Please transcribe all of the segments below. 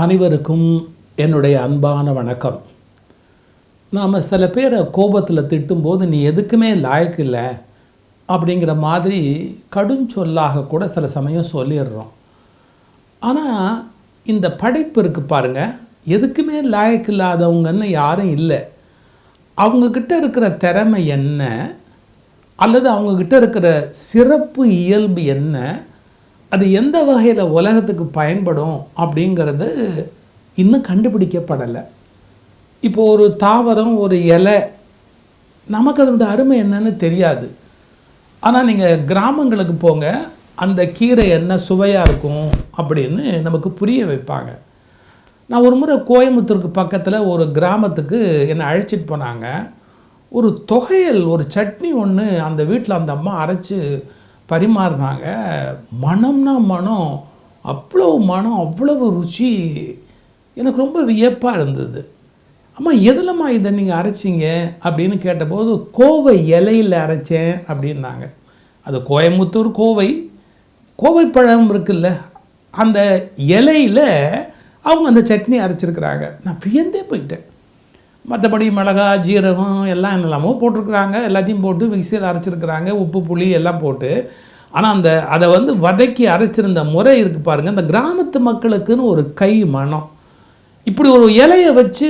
அனைவருக்கும் என்னுடைய அன்பான வணக்கம். நாம் சில பேரை கோபத்தில் திட்டும்போது நீ எதுக்குமே லாயக்கு இல்லை அப்படிங்கிற மாதிரி கடுஞ்சொல்லாக கூட சில சமயம் சொல்லிடுறோம். ஆனால் இந்த படைப்பு இருக்குது பாருங்கள், எதுக்குமே லாயக்கு இல்லாதவங்கன்னு யாரும் இல்லை. அவங்கக்கிட்ட இருக்கிற திறமை என்ன, அல்லது அவங்கக்கிட்ட இருக்கிற சிறப்பு இயல்பு என்ன, அது எந்த வகையில் உலகத்துக்கு பயன்படும் அப்படிங்கிறது இன்னும் கண்டுபிடிக்கப்படலை. இப்போது ஒரு தாவரம், ஒரு இலை, நமக்கு அதோட அருமை என்னன்னு தெரியாது. ஆனால் நீங்கள் கிராமங்களுக்கு போங்க, அந்த கீரை என்ன சுவையாக இருக்கும் அப்படின்னு நமக்கு புரிய வைப்பாங்க. நான் ஒரு முறை கோயம்புத்தூருக்கு பக்கத்தில் ஒரு கிராமத்துக்கு என்னை அழைச்சிட்டு போனாங்க. ஒரு தொகையல், ஒரு சட்னி ஒன்று அந்த வீட்டில் அந்த அம்மா அரைச்சி பரிமாறினாங்க. மனம்னா மனம், அவ்வளவு மனம், அவ்வளவு ருச்சி. எனக்கு ரொம்ப வியப்பாக இருந்தது. அம்மா எதுலம்மா இதை நீங்கள் அரைச்சிங்க அப்படின்னு கேட்டபோது, கோவை இலையில் அரைச்சேன் அப்படின்னாங்க. அது கோயம்புத்தூர் கோவை பழம் இருக்குல்ல, அந்த இலையில் அவங்க அந்த சட்னி அரைச்சிருக்கிறாங்க. நான் வியந்தே போயிட்டேன். மற்றபடி மிளகா, ஜீரகம் எல்லாம் என்னெல்லாமோ போட்டிருக்கிறாங்க. எல்லாத்தையும் போட்டு மிக்சியில் அரைச்சிருக்கிறாங்க, உப்பு புளி எல்லாம் போட்டு. ஆனால் அதை வதக்கி அரைச்சிருந்த முறை இருக்குது பாருங்கள், அந்த கிராமத்து மக்களுக்குன்னு ஒரு கை மனம். இப்படி ஒரு இலையை வச்சு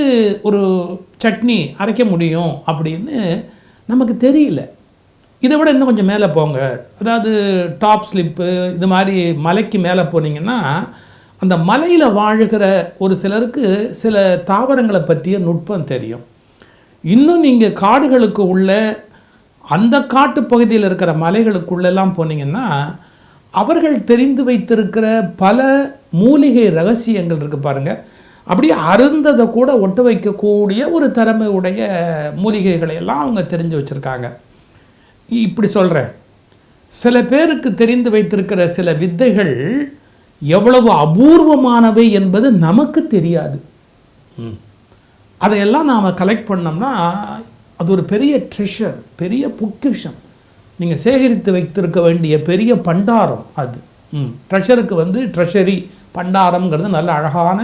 ஒரு சட்னி அரைக்க முடியும் அப்படின்னு நமக்கு தெரியல. இதை விட இன்னும் கொஞ்சம் மேலே போங்க, அதாவது டாப் ஸ்லிப்பு இது மாதிரி மலைக்கு மேலே போனீங்கன்னா, அந்த மலையில் வாழுகிற ஒரு சிலருக்கு சில தாவரங்களை பற்றிய நுட்பம் தெரியும். இன்னும் நீங்கள் காடுகளுக்கு உள்ள அந்த காட்டு பகுதியில் இருக்கிற மலைகளுக்குள்ளெல்லாம் போனீங்கன்னா, அவர்கள் தெரிந்து வைத்திருக்கிற பல மூலிகை ரகசியங்கள் இருக்குது பாருங்கள். அப்படியே அருந்ததை கூட ஒட்ட வைக்கக்கூடிய ஒரு திறமை உடைய மூலிகைகளை எல்லாம் அவங்க தெரிஞ்சு வச்சுருக்காங்க. இப்படி சொல்கிறேன், சில பேருக்கு தெரிந்து வைத்திருக்கிற சில வித்தைகள் எவ்வளவு அபூர்வமானவை என்பது நமக்கு தெரியாது. அதையெல்லாம் நாம் கலெக்ட் பண்ணோம்னா அது ஒரு பெரிய ட்ரெஷர், பெரிய பொக்கிஷம். நீங்கள் சேகரித்து வைத்திருக்க வேண்டிய பெரிய பண்டாரம் அது. ட்ரெஷருக்கு ட்ரெஷரி, பண்டாரம்ங்கிறது நல்ல அழகான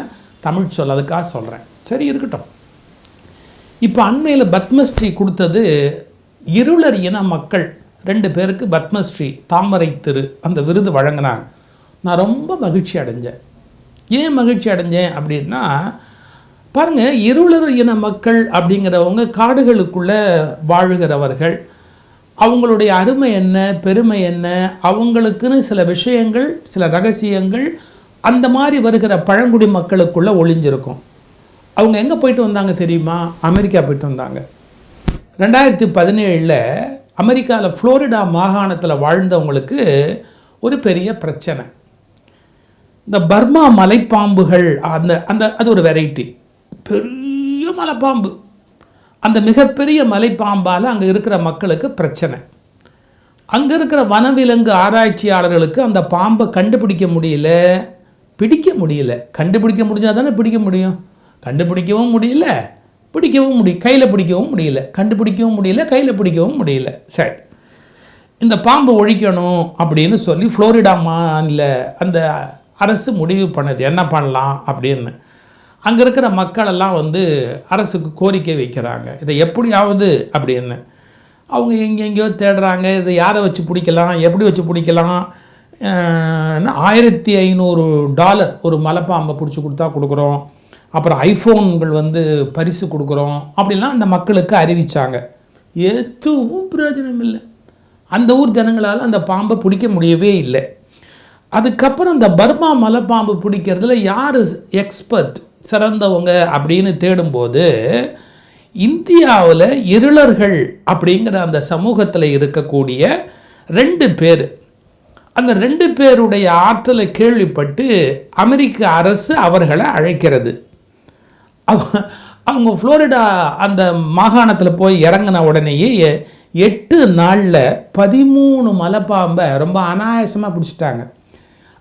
தமிழ் சொல், அதுக்காக சொல்கிறேன். சரி, இருக்கட்டும். இப்போ அண்மையில் பத்மஸ்ரீ கொடுத்தது இருளர் இன மக்கள் 2 பேருக்கு பத்மஸ்ரீ தாமரை திரு அந்த விருது வழங்கினாங்க. நான் ரொம்ப மகிழ்ச்சி அடைஞ்சேன். ஏன் மகிழ்ச்சி அடைஞ்சேன் அப்படின்னா, பாருங்கள், இருளர் இன மக்கள் அப்படிங்கிறவங்க காடுகளுக்குள்ளே வாழுகிறவர்கள். அவங்களுடைய அருமை என்ன, பெருமை என்ன, அவங்களுக்குன்னு சில விஷயங்கள், சில ரகசியங்கள் அந்த மாதிரி வருகிற பழங்குடி மக்களுக்குள்ளே ஒளிஞ்சிருக்கும். அவங்க எங்கே போயிட்டு வந்தாங்க தெரியுமா? அமெரிக்கா போயிட்டு வந்தாங்க. 2017 அமெரிக்காவில் ஃப்ளோரிடா மாகாணத்தில் வாழ்ந்தவங்களுக்கு ஒரு பெரிய பிரச்சனை. இந்த பர்மா மலைப்பாம்புகள், அது ஒரு வெரைட்டி, பெரிய மலைப்பாம்பு. அந்த மிகப்பெரிய மலைப்பாம்பால் அங்கே இருக்கிற மக்களுக்கு பிரச்சனை. அங்கே இருக்கிற வனவிலங்கு ஆராய்ச்சியாளர்களுக்கு அந்த பாம்பை கண்டுபிடிக்க முடியல, பிடிக்க முடியல. கண்டுபிடிக்க முடிஞ்சால் தானே பிடிக்க முடியும். கண்டுபிடிக்கவும் முடியல, பிடிக்கவும் கையில் பிடிக்கவும் முடியல. கண்டுபிடிக்கவும் முடியல, கையில் பிடிக்கவும் முடியல. சரி, இந்த பாம்பை ஒழிக்கணும் அப்படின்னு சொல்லி ஃப்ளோரிடா மாநில அந்த அரசு முடிவு பண்ணது என்ன பண்ணலாம் அப்படின்னு. அங்கே இருக்கிற மக்களெல்லாம் அரசுக்கு கோரிக்கை வைக்கிறாங்க, இதை எப்படியாவது அப்படின்னு. அவங்க எங்கெங்கேயோ தேடுறாங்க, இதை யாரை வச்சு பிடிக்கலாம், எப்படி வச்சு பிடிக்கலாம். $1500 ஒரு மலைப்பாம்பை பிடிச்சி கொடுத்தா கொடுக்குறோம், அப்புறம் ஐஃபோன்கள் பரிசு கொடுக்குறோம் அப்படிலாம் அந்த மக்களுக்கு அறிவித்தாங்க. எதுவும் பிரயோஜனம் இல்லை. அந்த ஊர் ஜனங்களால் அந்த பாம்பை பிடிக்க முடியவே இல்லை. அதுக்கப்புறம் இந்த பர்மா மலைப்பாம்பு பிடிக்கிறதுல யார் எக்ஸ்பர்ட், சிறந்தவங்க அப்படின்னு தேடும்போது, இந்தியாவில் இருளர்கள் அப்படிங்கிற அந்த சமூகத்தில் இருக்கக்கூடிய 2 பேர், அந்த 2 பேருடைய ஆற்றலை கேள்விப்பட்டு அமெரிக்க அரசு அவர்களை அழைக்கிறது. அவங்க ஃப்ளோரிடா அந்த மாகாணத்தில் போய் இறங்கின உடனேயே 8 நாளில் 13 மலைப்பாம்பை ரொம்ப அனாயாசமாக பிடிச்சிட்டாங்க.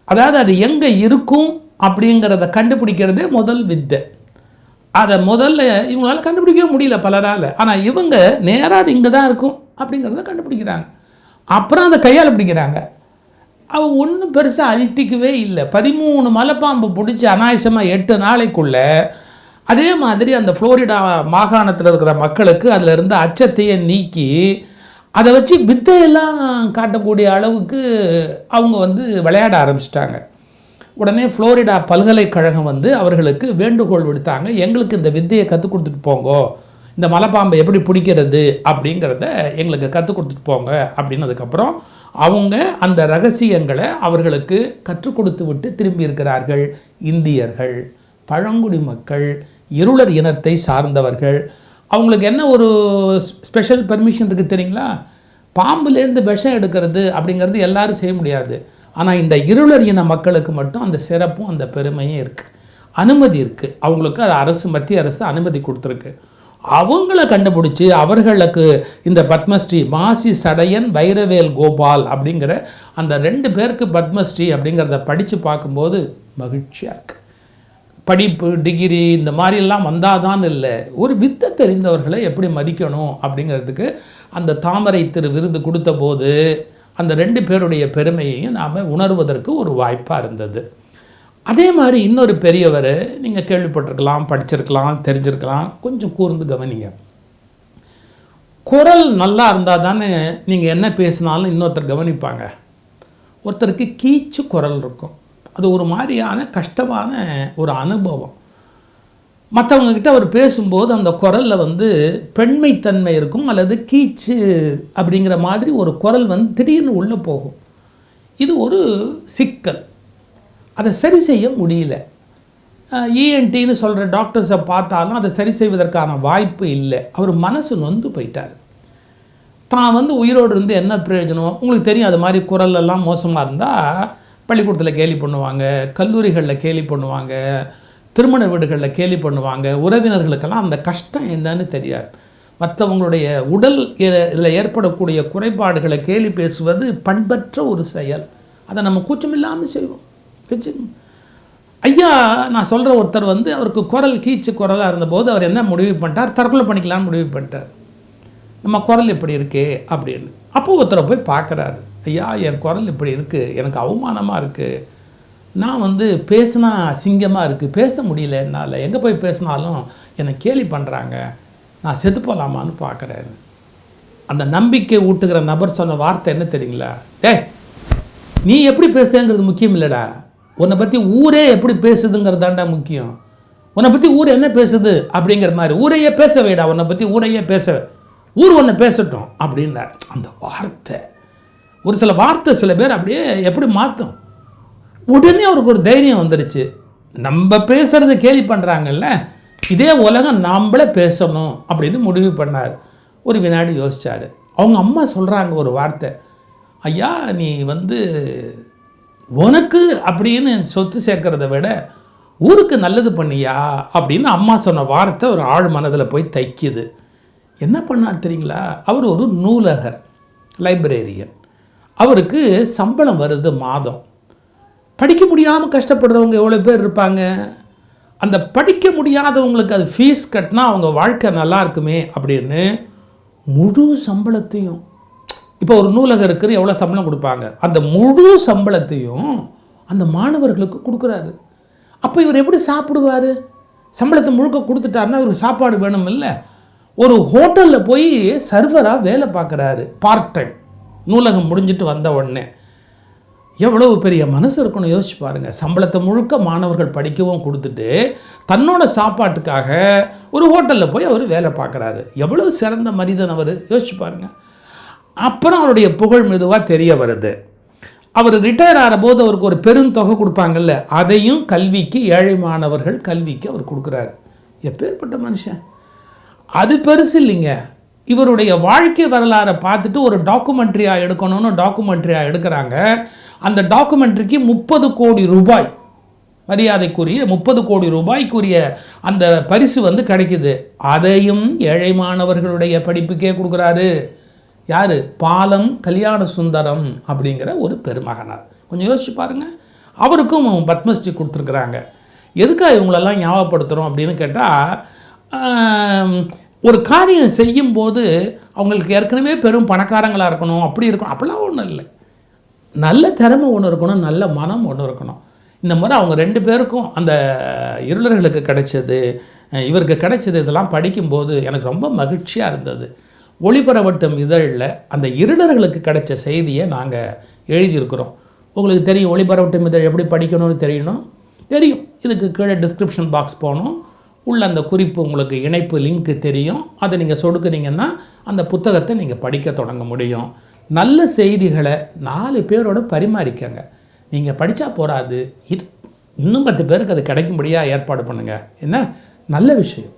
அதாவது அது எங்கே இருக்கும் அப்படிங்கிறத கண்டுபிடிக்கிறதே முதல் வித்தை. அதை முதல்ல இவங்களால கண்டுபிடிக்கவே முடியல பலரால். ஆனால் இவங்க நேராக அது இங்கே தான் இருக்கும் அப்படிங்கிறத கண்டுபிடிக்கிறாங்க. அப்புறம் அதை கையால் பிடிக்கிறாங்க. அவன் ஒன்றும் பெருசாக அழட்டிக்கவே இல்லை. 13 மலைப்பாம்பு பிடிச்சி அனாயசமாக 8 நாளைக்குள்ளே அதே மாதிரி அந்த ஃப்ளோரிடா மாகாணத்தில் இருக்கிற மக்களுக்கு அதில் இருந்த அச்சத்தையே நீக்கி அதை வச்சு வித்தையெல்லாம் காட்டக்கூடிய அளவுக்கு அவங்க வந்து விளையாட ஆரம்பிச்சிட்டாங்க. உடனே ஃப்ளோரிடா பல்கலைக்கழகம் வந்து அவர்களுக்கு வேண்டுகோள் விடுத்தாங்க, எங்களுக்கு இந்த வித்தையை கற்றுக் கொடுத்துட்டு போங்கோ, இந்த மலைப்பாம்பை எப்படி பிடிக்கிறது அப்படிங்கிறத எங்களுக்கு கற்றுக் கொடுத்துட்டு போங்க அப்படின்னதுக்கப்புறம் அவங்க அந்த ரகசியங்களை அவர்களுக்கு கற்றுக் கொடுத்து விட்டு திரும்பி இருக்கிறார்கள். இந்தியர்கள், பழங்குடி மக்கள், இருளர் இனத்தை சார்ந்தவர்கள். அவங்களுக்கு என்ன ஒரு ஸ்பெஷல் பெர்மிஷன் இருக்குது தெரியுங்களா? பாம்புலேருந்து விஷம் எடுக்கிறது அப்படிங்கிறது எல்லாரும் செய்ய முடியாது. ஆனால் இந்த இருளர் இன மக்களுக்கு மட்டும் அந்த சிறப்பும் அந்த பெருமையும் இருக்குது, அனுமதி இருக்குது. அவங்களுக்கு அது அரசு, மத்திய அரசு அனுமதி கொடுத்துருக்கு. அவங்கள கண்டுபிடிச்சி அவர்களுக்கு இந்த பத்மஸ்ரீ மாசி சடையன் வைரவேல் கோபால் அப்படிங்கிற அந்த 2 பேருக்கு பத்மஸ்ரீ அப்படிங்கிறத படித்து பார்க்கும்போது மகிழ்ச்சியாக இருக்குது. படிப்பு, டிகிரி இந்த மாதிரிலாம் வந்தாதான் இல்லை, ஒரு வித்தை தெரிந்தவர்களை எப்படி மதிக்கணும் அப்படிங்கிறதுக்கு அந்த தாமரை திரு விருது கொடுத்த போது அந்த 2 பேருடைய பெருமையையும் நாம் உணர்வதற்கு ஒரு வாய்ப்பாக இருந்தது. அதே மாதிரி இன்னொரு பெரியவர், நீங்கள் கேள்விப்பட்டிருக்கலாம், படிச்சிருக்கலாம், தெரிஞ்சிருக்கலாம், கொஞ்சம் கூர்ந்து கவனிங்க. குரல் நல்லா இருந்தால் தானே நீங்கள் என்ன பேசினாலும் இன்னொருத்தர் கவனிப்பாங்க. ஒருத்தருக்கு கீச்சு குரல் இருக்கும், அது ஒரு மாதிரியான கஷ்டமான ஒரு அனுபவம். மற்றவங்கக்கிட்ட அவர் பேசும்போது அந்த குரலில் வந்து பெண்மைத்தன்மை இருக்கும், அல்லது கீச்சு அப்படிங்கிற மாதிரி ஒரு குரல் வந்து திடீர்னு உள்ளே போகும். இது ஒரு சிக்கல், அதை சரி செய்ய முடியல. இஎன்டின்னு சொல்கிற டாக்டர்ஸை பார்த்தாலும் அதை சரி செய்வதற்கான வாய்ப்பு இல்லை. அவர் மனசு நொந்து போயிட்டார். தான் வந்து உயிரோடு இருந்து என்ன பிரயோஜனம்? உங்களுக்கு தெரியும், அது மாதிரி குரலெல்லாம் மோசமாக இருந்தால் பள்ளிக்கூடத்தில் கேலி பண்ணுவாங்க, கல்லூரிகளில் கேலி பண்ணுவாங்க, திருமண வீடுகளில் கேலி பண்ணுவாங்க. உறவினர்களுக்கெல்லாம் அந்த கஷ்டம் என்னன்னு தெரியாது. மற்றவங்களுடைய உடல் இதில் ஏற்படக்கூடிய குறைபாடுகளை கேலி பேசுவது பண்பற்ற ஒரு செயல். அதை நம்ம கூச்சமில்லாமல் செய்வோம். ஐயா, நான் சொல்கிற ஒருத்தர் வந்து அவருக்கு குரல் கீச்சு குரலாக இருந்தபோது அவர் என்ன முடிவு பண்ணிட்டார்? தற்கொலை பண்ணிக்கலான்னு முடிவு பண்ணிட்டார். நம்ம குரல் இப்படி இருக்கே அப்படின்னு. அப்போது ஒருத்தரை போய் பார்க்குறாரு. ஐயா, என் குரல் இப்படி இருக்குது, எனக்கு அவமானமாக இருக்குது, நான் வந்து பேசினா அசிங்கமாக இருக்குது, பேச முடியல என்னால், எங்கே போய் பேசினாலும் என்னை கேலி பண்ணுறாங்க, நான் செத்து போகலாமான்னு பார்க்குறாரு. அந்த நம்பிக்கை ஊட்டுகிற நபர் சொன்ன வார்த்தை என்ன தெரியுங்களா? நீ எப்படி பேசுங்கிறது முக்கியம் இல்லைடா, உன்னை பற்றி ஊரே எப்படி பேசுதுங்கிறது தாண்டா முக்கியம். உன்னை பற்றி ஊர் என்ன பேசுது அப்படிங்கிற மாதிரி ஊரையே பேச வைடா, உன்னை பற்றி ஊரையே பேச, ஊர் ஒன்று பேசட்டும் அப்படின்னார். அந்த வார்த்தை, ஒரு சில வார்த்தை சில பேர் அப்படியே எப்படி மாற்றும். உடனே அவருக்கு ஒரு தைரியம் வந்துடுச்சு. நம்ம பேசுகிறத கேலி பண்ணுறாங்கல்ல, இதே உலகம் நம்மளே பேசணும் அப்படின்னு முடிவு பண்ணார். ஒரு வினாடி யோசித்தார். அவங்க அம்மா சொல்கிறாங்க ஒரு வார்த்தை, ஐயா, நீ வந்து உனக்கு அப்படின்னு சொத்து சேர்க்கறத விட ஊருக்கு நல்லது பண்ணியா அப்படின்னு அம்மா சொன்ன வார்த்தை ஒரு ஆழ் மனதில் போய் தைக்குது. என்ன பண்ணார் தெரியுங்களா? அவர் ஒரு நூலகர், லைப்ரரியன். அவருக்கு சம்பளம் வருது மாதம். படிக்க முடியாமல் கஷ்டப்படுறவங்க எவ்வளோ பேர் இருப்பாங்க. அந்த படிக்க முடியாதவங்களுக்கு அது ஃபீஸ் கட்டினா அவங்க வாழ்க்கை நல்லா இருக்குமே அப்படின்னு முழு சம்பளத்தையும், இப்போ ஒரு நூலகருக்கு எவ்வளோ சம்பளம் கொடுப்பாங்க, அந்த முழு சம்பளத்தையும் அந்த மாணவர்களுக்கு கொடுக்குறாரு. அப்போ இவர் எப்படி சாப்பிடுவார்? சம்பளத்தை முழுக்க கொடுத்துட்டாருன்னா இவருக்கு சாப்பாடு வேணும் இல்லை. ஒரு ஹோட்டலில் போய் சர்வராக வேலை பார்க்குறாரு, பார்ட் டைம், நூலகம் முடிஞ்சிட்டு வந்த உடனே. எவ்வளவு பெரிய மனசு இருக்கணும் யோசிச்சு பாருங்கள். சம்பளத்தை முழுக்க மாணவர்கள் படிக்கவும் கொடுத்துட்டு தன்னோட சாப்பாட்டுக்காக ஒரு ஹோட்டலில் போய் அவர் வேலை பார்க்குறாரு. எவ்வளவு சிறந்த மனிதன் அவர், யோசிச்சு பாருங்கள். அப்புறம் அவருடைய புகழ் மெதுவாக தெரிய வருது. அவர் ரிட்டையர் ஆகிற போது அவருக்கு ஒரு பெருந்தொகை கொடுப்பாங்கல்ல, அதையும் கல்விக்கு, ஏழை மாணவர்கள் கல்விக்கு அவர் கொடுக்குறாரு. எப்பேற்பட்ட மனுஷன்! அது பெருசு இல்லைங்க. இவருடைய வாழ்க்கை வரலாறை பார்த்துட்டு ஒரு டாக்குமெண்ட்ரியாக எடுக்கணும்னு டாக்குமெண்ட்ரியாக எடுக்கிறாங்க. அந்த டாக்குமெண்ட்ரிக்கு 30 கோடி ரூபாய், மரியாதைக்குரிய 30 கோடி ரூபாய்க்குரிய அந்த பரிசு வந்து கிடைக்குது. அதையும் ஏழை மாணவர்களுடைய படிப்புக்கே கொடுக்குறாரு. யார்? பாலம் கல்யாண சுந்தரம் அப்படிங்கிற ஒரு பெருமகனார். கொஞ்சம் யோசிச்சு பாருங்கள். அவருக்கும் பத்மஸ்ரீ கொடுத்துருக்குறாங்க. எதுக்காக இவங்களெல்லாம் ஞாபகப்படுத்துகிறோம் அப்படின்னு கேட்டால், ஒரு காரியம் செய்யும்போது அவங்களுக்கு ஏற்கனவே பெரும் பணக்காரங்களாக இருக்கணும், அப்படி இருக்கணும், அப்படிலாம் ஒன்றும் இல்லை. நல்ல திறமை ஒன்று இருக்கணும், நல்ல மனம் ஒன்று இருக்கணும். இந்த முறை அவங்க 2 பேருக்கும் அந்த இருளர்களுக்கு கிடைச்சது, இவருக்கு கிடைச்சது, இதெல்லாம் படிக்கும்போது எனக்கு ரொம்ப மகிழ்ச்சியாக இருந்தது. ஒளிபரவட்டும் இதழில் அந்த இருளர்களுக்கு கிடைச்ச செய்தியை நாங்கள் எழுதியிருக்கிறோம். உங்களுக்கு தெரியும் ஒளிபரவட்டும் இதழ் எப்படி படிக்கணும்னு தெரியும். இதுக்கு கீழே டிஸ்கிரிப்ஷன் பாக்ஸ் போகணும், உள்ள அந்த குறிப்பு உங்களுக்கு இணைப்பு லிங்க்கு தெரியும். அதை நீங்கள் சொடுக்குனீங்கன்னா அந்த புத்தகத்தை நீங்கள் படிக்க தொடங்க முடியும். நல்ல செய்திகளை 4 பேரோட பரிமாறிக்கங்க. நீங்கள் படித்தா போகாது, இன்னும் 10 பேருக்கு அது கிடைக்கும்படியாக ஏற்பாடு பண்ணுங்கள். என்ன நல்ல விஷயம்.